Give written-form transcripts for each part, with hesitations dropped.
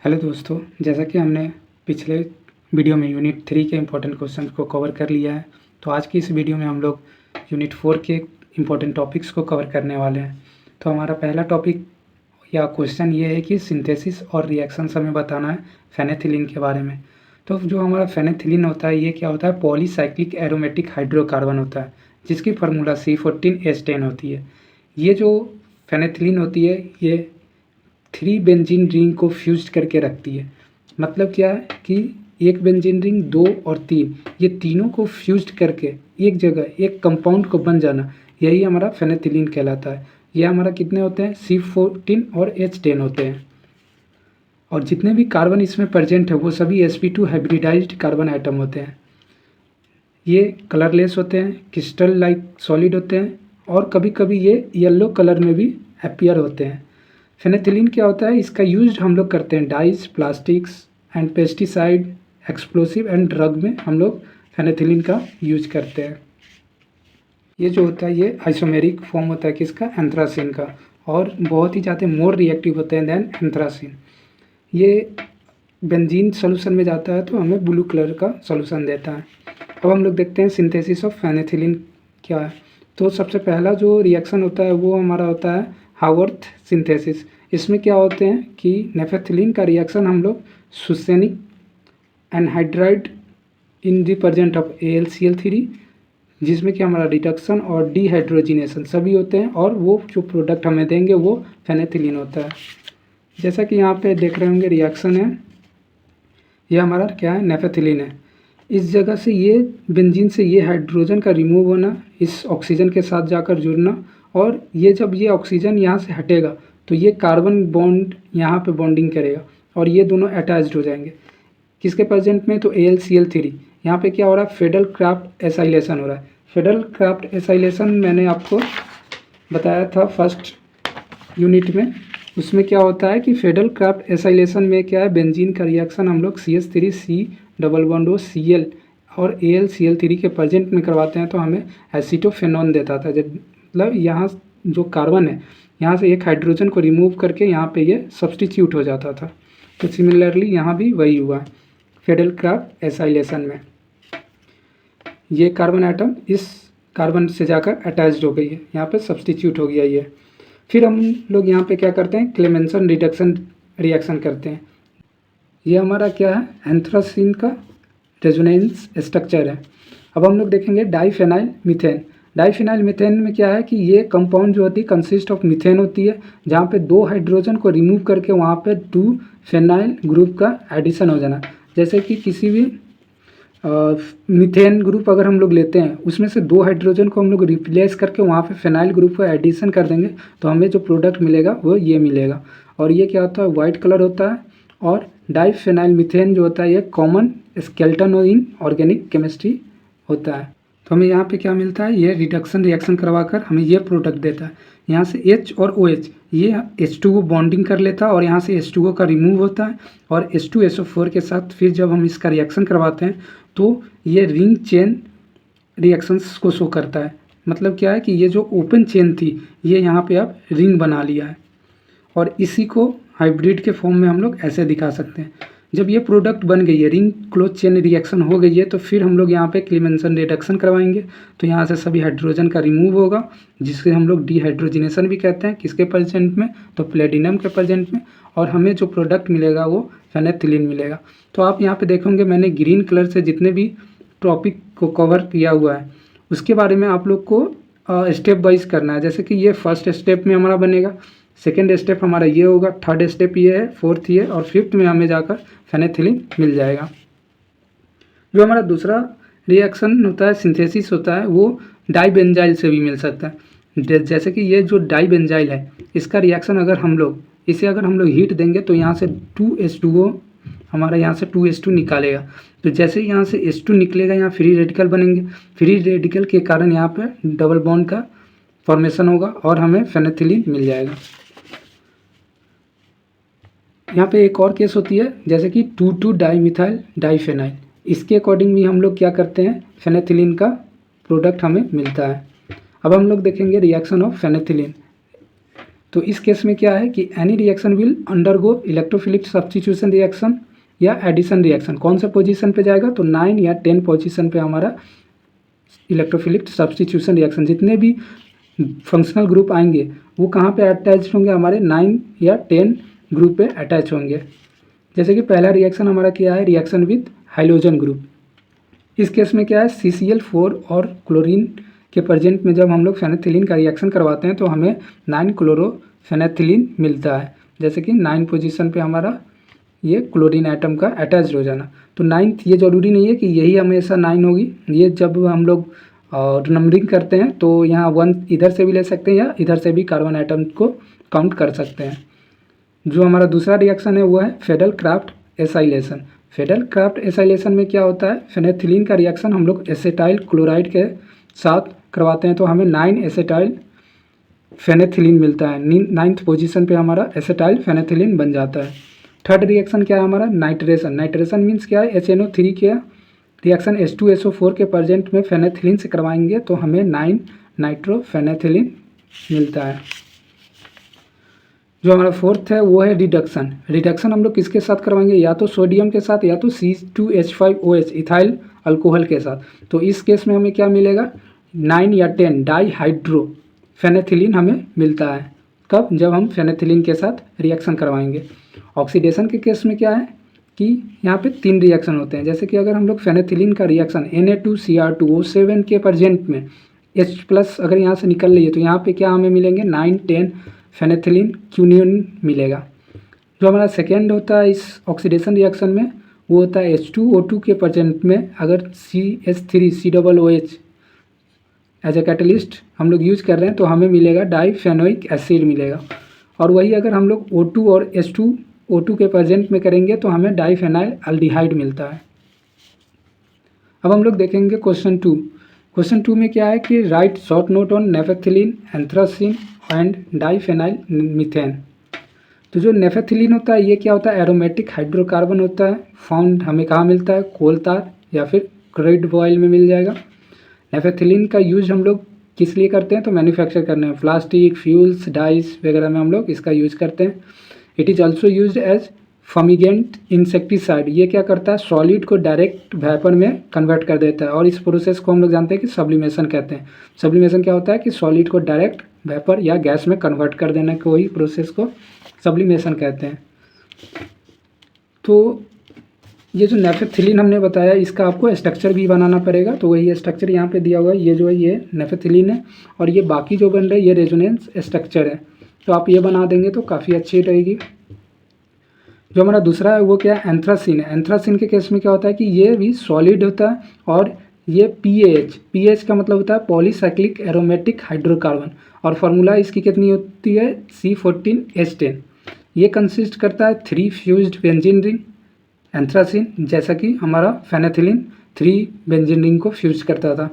Hello दोस्तों, जैसा कि हमने पिछले वीडियो में यूनिट 3 के इम्पोर्टेंट क्वेश्चन को कवर कर लिया है, तो आज की इस वीडियो में हम लोग यूनिट 4 के इम्पोर्टेंट टॉपिक्स को कवर करने वाले हैं। तो हमारा पहला टॉपिक या क्वेश्चन ये है कि सिंथेसिस और रिएक्शंस हमें बताना है फेनेथिलीन के बारे में। तो जो हमारा फेनेथिलीन होता है, ये क्या होता है? पॉलीसाइक्लिक एरोमेटिक हाइड्रोकार्बन होता है, जिसकी फार्मूला C14H10 होती है। ये जो फेनेथिलीन होती है, ये 3 बेंजीन रिंग को फ्यूज्ड करके रखती है। मतलब क्या है कि एक बेंजीन रिंग, 2 और 3, ये तीनों को फ्यूज्ड करके एक जगह एक कंपाउंड को बन जाना, यही हमारा फेनेथिलीन कहलाता है। ये हमारा कितने होते हैं? C14 और H10 होते हैं। और जितने भी कार्बन इसमें प्रेजेंट है वो सभी sp2 हाइब्रिडाइज्ड कार्बन आइटम होते हैं। ये कलरलेस होते हैं, क्रिस्टल लाइक सॉलिड होते हैं, और कभी कभी ये येलो कलर में भी अपीयर होते हैं। फेनेथिलीन क्या होता है? इसका यूज हम लोग करते हैं dyes, plastics and pesticide, explosive and drug में हम लोग फेनेथिलीन का यूज करते हैं। ये जो होता है, ये आइसोमेरिक फॉर्म होता है किसका? एंथ्रासिन का, और बहुत ही ज़्यादा मोर रिएक्टिव होते हैं देन एंथ्रासिन। ये बेंजीन सोल्यूशन में जाता है तो हमें ब्लू कलर का सोल्यूशन देता है। अब हम लोग देखते हैं सिंथेसिस ऑफ फेनेथिलीन क्या है। तो सबसे पहला जो रिएक्शन होता है वो हमारा होता है हावर्थ सिंथेसिस। इसमें क्या होते हैं कि नेफेथिलीन का रिएक्शन हम लोग succinic anhydride in the present of AlCl3, जिसमें कि हमारा रिडक्शन और डिहाइड्रोजिनेशन सभी होते हैं, और वो जो प्रोडक्ट हमें देंगे वो फेनेथिलीन होता है। जैसा कि यहाँ पे देख रहे होंगे रिएक्शन है, ये हमारा क्या है? नेफेथिलीन है। इस जगह से ये बेंजीन से ये हाइड्रोजन का रिमूव होना, इस ऑक्सीजन के साथ जाकर जुड़ना, और ये जब ये ऑक्सीजन यहाँ से हटेगा तो ये कार्बन बॉन्ड यहाँ पे बॉन्डिंग करेगा और ये दोनों अटैच्ड हो जाएंगे। किसके प्रेजेंट में? तो AlCl3। यहाँ पे क्या हो रहा है? फेडल क्राफ्ट एसाइलेशन हो रहा है। फेडल क्राफ्ट एसाइलेशन मैंने आपको बताया था फर्स्ट यूनिट में। उसमें क्या होता है कि फेडल क्राफ्ट एसाइलेशन में क्या है? बेंजीन का रिएक्शन हम लोग CH3C डबल बॉन्ड Cl और AlCl3 के प्रेजेंट में करवाते हैं तो हमें एसीटोफेनॉन देता था। मतलब यहाँ जो कार्बन है, यहाँ से एक हाइड्रोजन को रिमूव करके यहाँ पे ये सब्सटीट्यूट हो जाता था। तो सिमिलरली यहाँ भी वही हुआ है फेडल क्राफ्ट एसाइलेशन में। ये कार्बन आइटम इस कार्बन से जाकर अटैच्ड हो गई है, यहाँ पे सब्सटीट्यूट हो गया ये। फिर हम लोग यहाँ पे क्या करते हैं? क्लेमेंसन रिडक्शन रिएक्शन करते हैं। ये हमारा क्या है? एंथ्रासिन का रेजोनेंस स्ट्रक्चर है। अब हम लोग देखेंगे डाइफेनाइल मीथेन। डाइफेनाइल मीथेन में क्या है कि ये कंपाउंड जो होती है कंसिस्ट ऑफ मीथेन होती है, जहाँ पे 2 हाइड्रोजन को रिमूव करके वहाँ पे 2 फेनाइल ग्रुप का एडिशन हो जाना। जैसे कि किसी भी मीथेन ग्रुप अगर हम लोग लेते हैं, उसमें से 2 हाइड्रोजन को हम लोग रिप्लेस करके वहाँ पे फेनाइल ग्रुप का एडिशन कर देंगे तो हमें जो प्रोडक्ट मिलेगा वो ये मिलेगा। और ये क्या होता है? वाइट कलर होता है। और डाइफेनाइल मीथेन जो होता है ये common skeleton in organic chemistry होता है। तो हमें यहाँ पे क्या मिलता है? ये रिडक्शन रिएक्शन करवाकर हमें ये प्रोडक्ट देता है। यहाँ से H और OH, ये H2O बॉन्डिंग कर लेता है और यहाँ से H2O का रिमूव होता है, और H2SO4 के साथ फिर जब हम इसका रिएक्शन करवाते हैं तो ये रिंग चेन रिएक्शंस को शो करता है। मतलब क्या है कि ये जो ओपन चेन थी ये यहाँ पे अब रिंग बना लिया है, और इसी को हाइब्रिड के फॉर्म में हम लोग ऐसे दिखा सकते हैं। जब ये प्रोडक्ट बन गई है, रिंग क्लोज चेन रिएक्शन हो गई है, तो फिर हम लोग यहाँ पे क्लेमेंसन रिडक्शन करवाएंगे तो यहाँ से सभी हाइड्रोजन का रिमूव होगा, जिससे हम लोग डिहाइड्रोजिनेशन भी कहते हैं। किसके प्रेजेंट में? तो प्लेटिनम के प्रेजेंट में। और हमें जो प्रोडक्ट मिलेगा वो फेनेथिलीन मिलेगा। तो आप यहाँ पे देखेंगे मैंने ग्रीन कलर से जितने भी टॉपिक को कवर किया हुआ है उसके बारे में आप लोग को स्टेप वाइज करना है। जैसे कि ये फर्स्ट स्टेप में हमारा बनेगा, सेकेंड स्टेप हमारा ये होगा, थर्ड स्टेप ये है, फोर्थ ये, और फिफ्थ में हमें जाकर फेनेथिलीन मिल जाएगा। जो हमारा दूसरा रिएक्शन होता है, सिंथेसिस होता है, वो डाइबेंजाइल से भी मिल सकता है। जैसे कि ये जो डाइबेंजाइल है, इसका रिएक्शन अगर हम लोग हीट देंगे तो यहाँ से 2H2O, हमारा यहाँ से 2H2 निकालेगा। तो जैसे ही यहाँ से H2 निकलेगा, यहाँ फ्री रेडिकल बनेंगे। फ्री रेडिकल के कारण यहाँ पर डबल बॉन्ड का फॉर्मेशन होगा और हमें फेनेथिलीन मिल जाएगा। यहाँ पे एक और केस होती है जैसे कि 2,2 डाइमिथाइल डाइफेनाइल। इसके अकॉर्डिंग भी हम लोग क्या करते हैं? फेनेथिलीन का प्रोडक्ट हमें मिलता है। अब हम लोग देखेंगे रिएक्शन ऑफ फेनेथिलीन। तो इस केस में क्या है कि any reaction will undergo electrophilic substitution reaction या एडिशन रिएक्शन। कौन सा पोजीशन पे जाएगा, तो 9 या 10 पोजीशन पे हमारा इलेक्ट्रोफिलिक सब्स्टिट्यूशन रिएक्शन। जितने भी फंक्शनल ग्रुप आएंगे वो कहाँ पे अटैच होंगे, हमारे 9 या 10 ग्रुप पे अटैच होंगे। जैसे कि पहला रिएक्शन हमारा क्या है, रिएक्शन विद हाइड्रोजन ग्रुप। इस केस में क्या है, CCl4 और क्लोरीन के प्रेजेंट में जब हम लोग फेनेथिलीन का रिएक्शन करवाते हैं तो हमें 9 क्लोरोफेनेथिलीन मिलता है। जैसे कि 9 पोजीशन पे हमारा ये क्लोरीन एटम का अटैच हो जाना। तो 9th, ये ज़रूरी नहीं है कि यही हमेशा 9 होगी। ये जब हम लोग नंबरिंग करते हैं तो यहाँ 1 इधर से भी ले सकते हैं या इधर से भी कार्बन एटम को काउंट कर सकते हैं। जो हमारा दूसरा रिएक्शन है वो है फेडल क्राफ्ट एसाइलेशन। फेडल क्राफ्ट एसाइलेशन में क्या होता है, फेनेथिलीन का रिएक्शन हम लोग एसेटाइल क्लोराइड के साथ करवाते हैं तो हमें 9 एसेटाइल फेनेथिलीन मिलता है। 9th पोजीशन पे हमारा एसेटाइल फेनेथिलीन बन जाता है। थर्ड रिएक्शन क्या है हमारा, नाइट्रेशन। नाइट्रेशन मीन्स क्या है, HNO3 के रिएक्शन H2SO4 के प्रेजेंट में फेनेथिलीन से करवाएंगे तो हमें 9 नाइट्रोफेनेथिलीन मिलता है। जो हमारा फोर्थ है वो है रिडक्शन। रिडक्शन हम लोग किसके साथ करवाएंगे, या तो सोडियम के साथ या तो C2H5OH इथाइल अल्कोहल के साथ। तो इस केस में हमें क्या मिलेगा, 9 या 10 डाई हाइड्रो फेनेथिलीन हमें मिलता है। कब, जब हम फेनेथिलीन के साथ रिएक्शन करवाएंगे। ऑक्सीडेशन के केस में क्या है कि यहाँ पे 3 रिएक्शन होते हैं। जैसे कि अगर हम लोग फेनेथिलीन का रिएक्शन Na2Cr2O7 के प्रेजेंट में H+ अगर यहाँ से निकल रही है तो यहाँ पे क्या हमें मिलेंगे, 9-10 फेनेथिलीन क्यूनियन मिलेगा। जो हमारा सेकेंड होता है इस ऑक्सीडेशन रिएक्शन में वो होता है H2O2 के प्रेजेंट में अगर CH3COOH एज ए कैटलिस्ट हम लोग यूज कर रहे हैं तो हमें मिलेगा डाईफेनोइक एसिड मिलेगा। और वही अगर हम लोग O2 और H2O2 के प्रेजेंट में करेंगे तो हमें डाईफेनाइल एल्डिहाइड मिलता है। अब हम लोग देखेंगे क्वेश्चन 2। क्वेश्चन 2 में क्या है कि write short note on naphthalene, anthracene and diphenyl methane. तो जो नेफेथिलीन होता है ये क्या होता है, एरोमेटिक हाइड्रोकार्बन होता है। फाउंड हमें कहाँ मिलता है, कोल तार या फिर क्रूड ऑयल में मिल जाएगा। नेफेथिलीन का यूज हम लोग किस लिए करते हैं, तो मैन्युफैक्चर करने में, प्लास्टिक, फ्यूल्स, डाइस वगैरह में हम लोग इसका यूज करते हैं। It is also use as fumigant insecticide. ये क्या करता है, सॉलिड को डायरेक्ट वेपर में कन्वर्ट कर देता है और इस प्रोसेस को हम लोग जानते हैं कि सब्लिमेशन कहते हैं। सब्लिमेशन क्या होता है कि सॉलिड को डायरेक्ट वेपर या गैस में कन्वर्ट कर देने को ही प्रोसेस को सब्लिमेशन कहते हैं। तो ये जो नेफेथिलीन हमने बताया इसका आपको स्ट्रक्चर भी बनाना पड़ेगा। तो वही स्ट्रक्चर यहाँ पे दिया हुआ है। ये जो है ये नेफेथिलीन है और ये बाकी जो बन रहे हैं ये रेजोनेंस स्ट्रक्चर है। तो आप ये बना देंगे तो काफ़ी अच्छी रहेगी। जो हमारा दूसरा है वो क्या है, एंथ्रासिन है। एंथ्रासिन के केस में क्या होता है कि ये भी सॉलिड होता है और ये पीएच का मतलब होता है पॉलीसाइक्लिक एरोमेटिक हाइड्रोकार्बन और फार्मूला इसकी कितनी होती है, C14H10। ये कंसिस्ट करता है 3 फ्यूज्ड बेंजीन रिंग एंथ्रासिन, जैसा कि हमारा फेनेथिलीन 3 बेंजीन रिंग को फ्यूज करता था।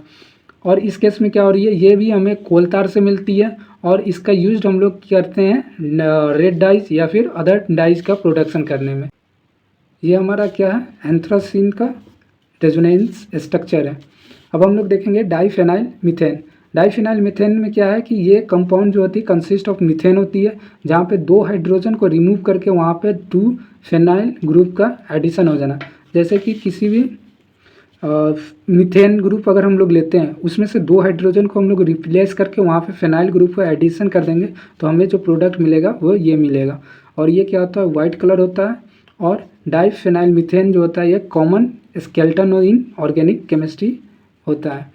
और इस केस में क्या हो रही है, ये भी हमें कोल तार से मिलती है और इसका यूज हम लोग करते हैं रेड डाइज या फिर अदर डाइज का प्रोडक्शन करने में। ये हमारा क्या है, एंथ्रासिन का रेजोनेंस स्ट्रक्चर है। अब हम लोग देखेंगे डाईफेनाइल मीथेन। डाईफेनाइल मीथेन में क्या है कि ये कंपाउंड जो होती है कंसिस्ट ऑफ मीथेन होती है, जहाँ पे 2 हाइड्रोजन को रिमूव करके वहाँ पे 2 फेनाइल ग्रुप का एडिशन हो जाना। जैसे कि किसी भी मीथेन ग्रुप अगर हम लोग लेते हैं उसमें से 2 हाइड्रोजन को हम लोग रिप्लेस करके वहाँ पे फेनाइल ग्रुप का एडिशन कर देंगे तो हमें जो प्रोडक्ट मिलेगा वो ये मिलेगा। और ये क्या होता है, वाइट कलर होता है। और डाईफेनाइल मीथेन जो होता है ये common skeleton in organic chemistry होता है।